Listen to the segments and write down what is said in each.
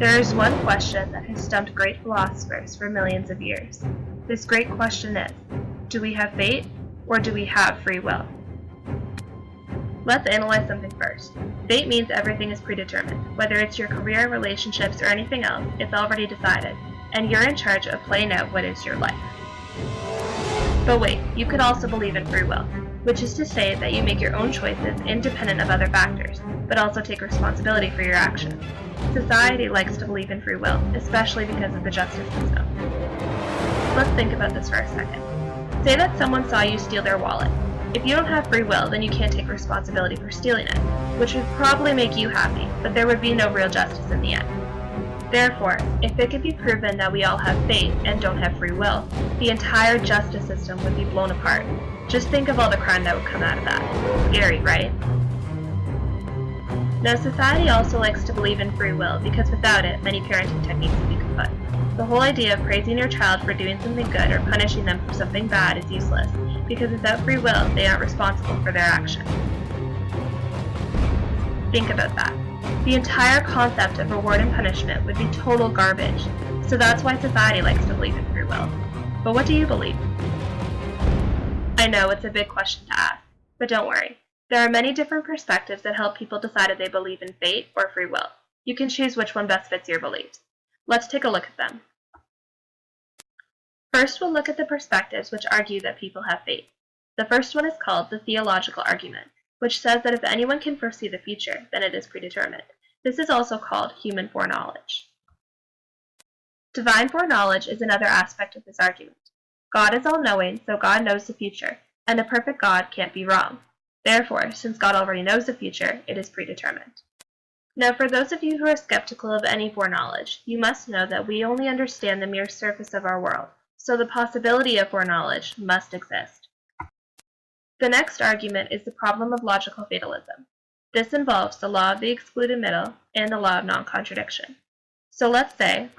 There is one question that has stumped great philosophers for millions of years. This great question is, do we have fate or do we have free will? Let's analyze something first. Fate means everything is predetermined. Whether it's your career, relationships, or anything else, it's already decided, and you're in charge of playing out what is your life. But wait, you could also believe in free will, which is to say that you make your own choices independent of other factors, but also take responsibility for your actions. Society likes to believe in free will, especially because of the justice system. Let's think about this for a second. Say that someone saw you steal their wallet. If you don't have free will, then you can't take responsibility for stealing it, which would probably make you happy, but there would be no real justice in the end. Therefore, if it could be proven that we all have fate and don't have free will, the entire justice system would be blown apart. Just think of all the crime that would come out of that. Scary, right? Now, society also likes to believe in free will because without it, many parenting techniques would be kaput. The whole idea of praising your child for doing something good or punishing them for something bad is useless, because without free will, they aren't responsible for their actions. Think about that. The entire concept of reward and punishment would be total garbage, so that's why society likes to believe in free will. But what do you believe? I know it's a big question to ask, but don't worry. There are many different perspectives that help people decide if they believe in fate or free will. You can choose which one best fits your beliefs. Let's take a look at them. First, we'll look at the perspectives which argue that people have fate. The first one is called the theological argument, which says that if anyone can foresee the future, then it is predetermined. This is also called human foreknowledge. Divine foreknowledge is another aspect of this argument. God is all-knowing, so God knows the future, and a perfect God can't be wrong. Therefore, since God already knows the future, it is predetermined. Now, for those of you who are skeptical of any foreknowledge, you must know that we only understand the mere surface of our world, so the possibility of foreknowledge must exist. The next argument is the problem of logical fatalism. This involves the law of the excluded middle and the law of non-contradiction. So let's say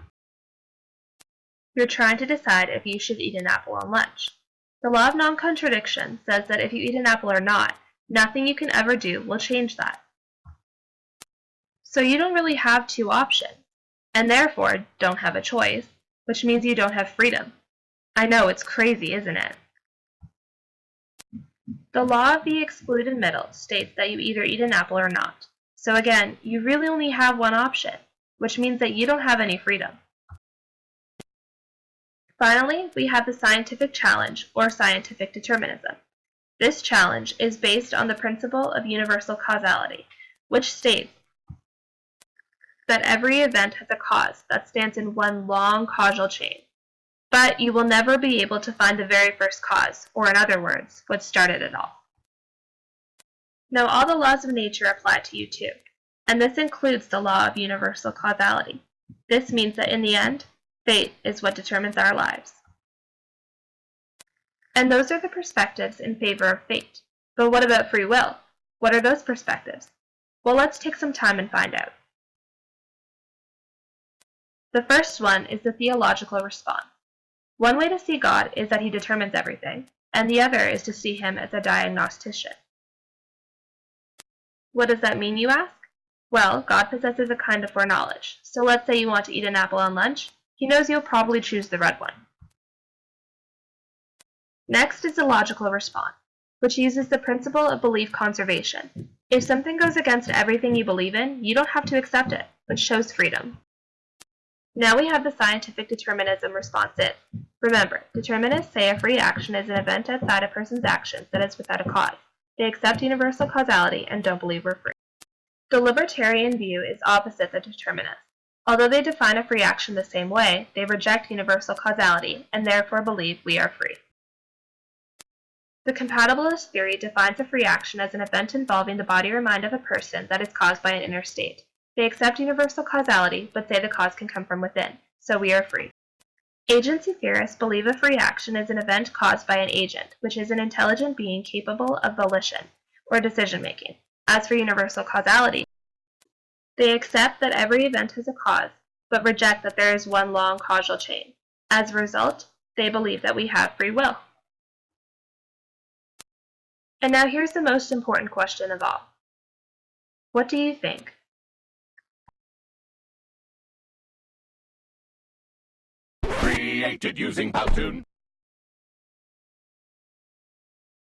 you're trying to decide if you should eat an apple on lunch. The law of non-contradiction says that if you eat an apple or not, nothing you can ever do will change that. So you don't really have two options, and therefore don't have a choice, which means you don't have freedom. I know, it's crazy, isn't it? The law of the excluded middle states that you either eat an apple or not. So again, you really only have one option, which means that you don't have any freedom. Finally, we have the scientific challenge, or scientific determinism. This challenge is based on the principle of universal causality, which states that every event has a cause that stands in one long causal chain. But you will never be able to find the very first cause, or in other words, what started it all. Now, all the laws of nature apply to you too, and this includes the law of universal causality. This means that in the end, fate is what determines our lives. And those are the perspectives in favor of fate. But what about free will? What are those perspectives? Well, let's take some time and find out. The first one is the theological response. One way to see God is that he determines everything, and the other is to see him as a diagnostician. What does that mean, you ask? Well, God possesses a kind of foreknowledge. So let's say you want to eat an apple on lunch. He knows you'll probably choose the red one. Next is the logical response, which uses the principle of belief conservation. If something goes against everything you believe in, you don't have to accept it, which shows freedom. Now we have the scientific determinism response is. Remember, determinists say a free action is an event outside a person's actions that is without a cause. They accept universal causality and don't believe we're free. The libertarian view is opposite the determinists. Although they define a free action the same way, they reject universal causality and therefore believe we are free. The compatibilist theory defines a free action as an event involving the body or mind of a person that is caused by an inner state. They accept universal causality, but say the cause can come from within, so we are free. Agency theorists believe a free action is an event caused by an agent, which is an intelligent being capable of volition, or decision-making. As for universal causality, they accept that every event has a cause, but reject that there is one long causal chain. As a result, they believe that we have free will. And now here's the most important question of all. What do you think? created using Powtoon.